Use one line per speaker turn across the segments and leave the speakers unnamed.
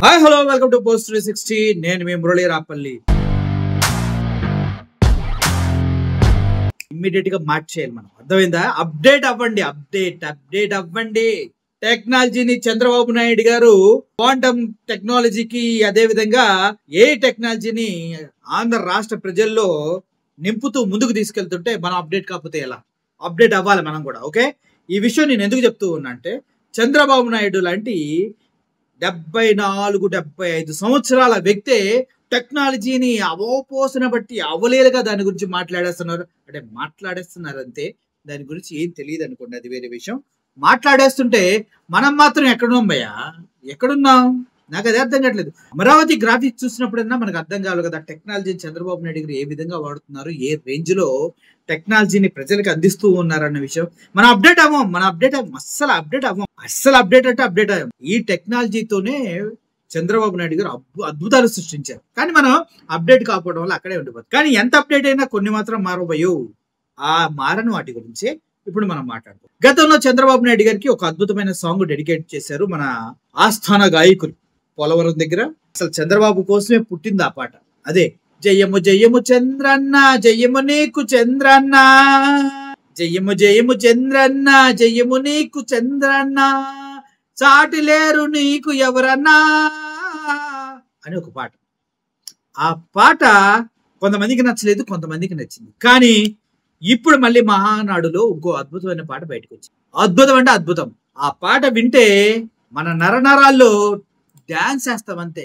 Hi hello welcome to post 360. నేను మీ Murali Rapalli. Immediate గా మార్చేయాలి మనం, అర్థమైందా? అప్డేట్ అవ్వండి. టెక్నాలజీని చంద్రబాబు నాయుడు గారు క్వాంటమ్ టెక్నాలజీకి, అదే విధంగా ఏ టెక్నాలజీని ఆంధ్ర రాష్ట్ర ప్రజల్లో నింపుతూ ముందుకు తీసుకెళ్తుంటే మనం అప్డేట్ కాకపోతే ఎలా? అప్డేట్ అవ్వాలి మనం కూడా. ఓకే, ఈ విషయం నేను ఎందుకు చెప్తూ ఉన్నా అంటే, చంద్రబాబు నాయుడు లాంటి 74-75 సంవత్సరాల వ్యక్తే టెక్నాలజీని అవపోసన బట్టి అవలేలుగా దాని గురించి మాట్లాడేస్తున్నారు అంతే. దాని గురించి ఏం తెలియదు అనుకోండి, అది వేరే విషయం. మాట్లాడేస్తుంటే మనం మాత్రం ఎక్కడున్నాం? నాకు అది అర్థం కావట్లేదు. అమరావతి గ్రాఫిక్స్ చూసినప్పుడన్నా మనకు అర్థం కావాలి కదా, టెక్నాలజీని చంద్రబాబు నాయుడు గారు ఏ విధంగా వాడుతున్నారు, ఏ రేంజ్ లో టెక్నాలజీని ప్రజలకు అందిస్తూ ఉన్నారన్న విషయం. మనం అప్డేట్ అవ్వం, అస్సలు అప్డేట్ అవ్వం. ఈ టెక్నాలజీతోనే చంద్రబాబు నాయుడు గారు అద్భుతాలు సృష్టించారు. కానీ మనం అప్డేట్ కాకపోవడం వల్ల అక్కడే ఉండిపోతుంది. కానీ ఎంత అప్డేట్ అయినా కొన్ని మాత్రం మారబోయో. ఆ మారని వాటి గురించే ఇప్పుడు మనం మాట్లాడుతాం. గతంలో చంద్రబాబు నాయుడు గారికి ఒక అద్భుతమైన సాంగ్ డెడికేట్ చేశారు మన ఆస్థాన గాయకులు పోలవరం దగ్గర. అసలు చంద్రబాబు కోసమే పుట్టింది ఆ పాట. అదే జయము జయము చంద్రన్న, జయము నీకు చంద్రన్న, జయము జయము చంద్రన్న, జయము నీకు చంద్రన్న, సాటి లేరు నీకు ఎవరన్నా అని ఒక పాట. ఆ పాట కొంతమందికి నచ్చలేదు, కొంతమందికి నచ్చింది. కానీ ఇప్పుడు మళ్ళీ మహానాడులో ఇంకో అద్భుతమైన పాట బయటకు వచ్చింది. అద్భుతం అంటే అద్భుతం. ఆ పాట వింటే మన నరనరాల్లో డాన్స్ చేస్తాం అంతే,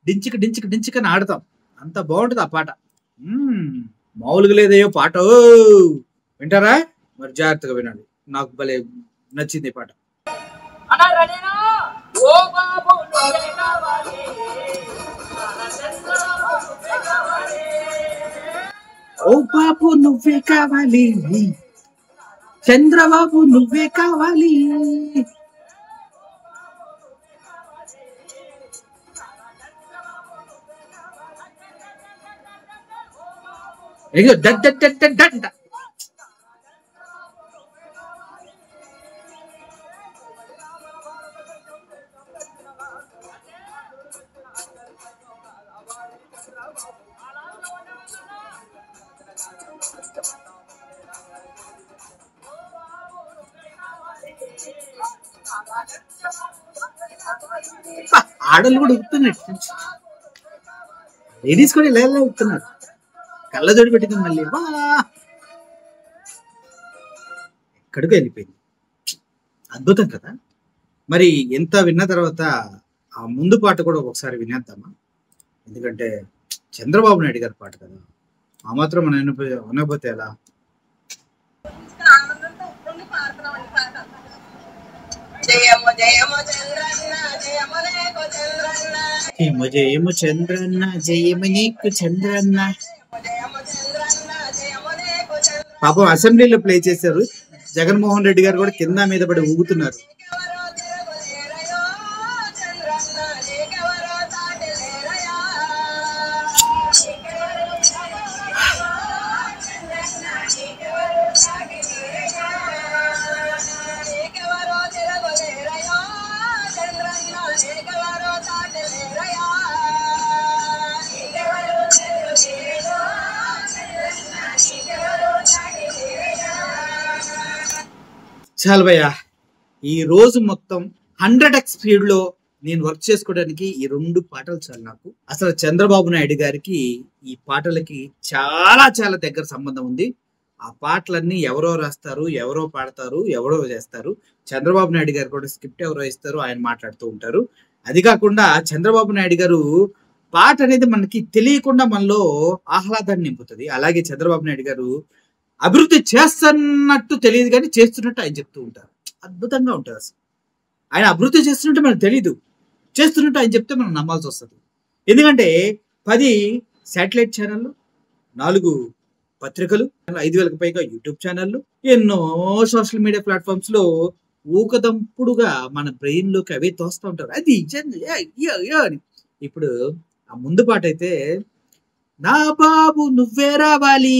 డించిక ఆడతాం. అంత బాగుంటుంది ఆ పాట. మామూలుగా లేదయ్యో పాట. వింటారా? మరి జాగ్రత్తగా వినండి, నాకు భలే నచ్చింది ఈ పాట. ఓ బాబు నువ్వే కావాలి, చంద్రబాబు నువ్వే కావాలి. ఆడలు కూడా ఉడుతున్నట్టు, లేడీస్ కూడా ఇలా ఉడుతున్నారు. కళ్ళజోడు పెట్టింది మళ్ళీ ఎక్కడికి వెళ్ళిపోయింది. అద్భుతం కదా. మరి ఎంత విన్న తర్వాత ఆ ముందు పాట కూడా ఒకసారి వినేద్దామా? ఎందుకంటే చంద్రబాబు నాయుడు గారి పాట కదా, ఆ మాత్రం మనం వినకపోతే ఎలా? జయము జయము చంద్రన్న, జయము నీకు చంద్రన్న. పాపం అసెంబ్లీలో ప్లే చేశారు. జగన్మోహన్ రెడ్డి గారు కూడా కింద మీద పడి ఊగుతున్నారు. చాలు భయ్యా, ఈ రోజు మొత్తం 100x స్పీడ్ లో నేను వర్క్ చేసుకోవడానికి ఈ 2 పాటలు చాలు నాకు. అసలు చంద్రబాబు నాయుడు గారికి ఈ పాటలకి చాలా చాలా దగ్గర సంబంధం ఉంది. ఆ పాటలన్నీ ఎవరో రాస్తారు, ఎవరో పాడతారు, ఎవరో చేస్తారు. చంద్రబాబు నాయుడు గారు కూడా స్క్రిప్ట్ ఎవరో ఇస్తారు, ఆయన మాట్లాడుతూ ఉంటారు. అది కాకుండా చంద్రబాబు నాయుడు గారు పాట అనేది మనకి తెలియకుండా మనలో ఆహ్లాదాన్ని నింపుతుంది. అలాగే చంద్రబాబు నాయుడు గారు అభివృద్ధి చేస్తున్నట్టు తెలియదు కానీ చేస్తున్నట్టు ఆయన చెప్తూ ఉంటారు. అద్భుతంగా ఉంటుంది. అసలు ఆయన అభివృద్ధి చేస్తున్నట్టు మనకు తెలీదు, చేస్తున్నట్టు ఆయన చెప్తే మనం నమ్మాల్సి వస్తుంది. ఎందుకంటే 10 శాటిలైట్ ఛానళ్ళు, 4 పత్రికలు, 5,000కు పైగా యూట్యూబ్ ఛానళ్ళు, ఎన్నో సోషల్ మీడియా ప్లాట్ఫామ్స్ లో ఊకదంపుడుగా మన బ్రెయిన్ లోకి అవే తోస్తూ ఉంటారు. అది అని. ఇప్పుడు ఆ ముందు పాట అయితే నా బాబు నువ్వే రావాలి,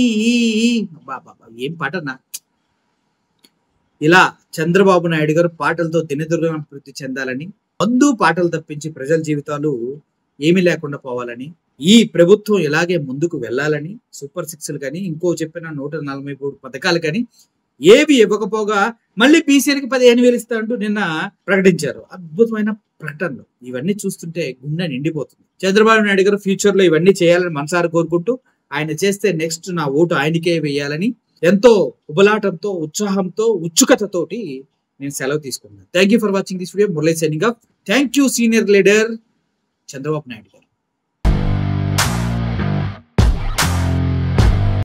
బాబా ఏం పాటన్నా. ఇలా చంద్రబాబు నాయుడు గారు పాటలతో దినదుర్గం అభివృద్ధి చెందాలని మందు పాటలు తప్పించి ప్రజల జీవితాలు ఏమీ లేకుండా పోవాలని, ఈ ప్రభుత్వం ఇలాగే ముందుకు వెళ్ళాలని, సూపర్ సిక్స్లు కానీ ఇంకో చెప్పిన 143 పథకాలు కానీ ఏవి ఇవ్వకపోగా మళ్ళీ బీసీలకి 15,000 ఇస్తా అంటూ నిన్న ప్రకటించారు. అద్భుతమైన ప్రకటనలు. ఇవన్నీ చూస్తుంటే గుండె నిండిపోతుంది. చంద్రబాబు నాయుడు గారు ఫ్యూచర్ లో ఇవన్నీ చేయాలని మనసారి కోరుకుంటూ, ఆయన చేస్తే నెక్స్ట్ నా ఓటు ఆయనకే వేయాలని ఎంతో ఉబలాటంతో, ఉత్సాహంతో, ఉత్సుకతతోటి నేను సెలవు తీసుకున్నాను. Thank you for watching this video. Murali signing off. Thank you senior leader Chandrababu Naidu గారు.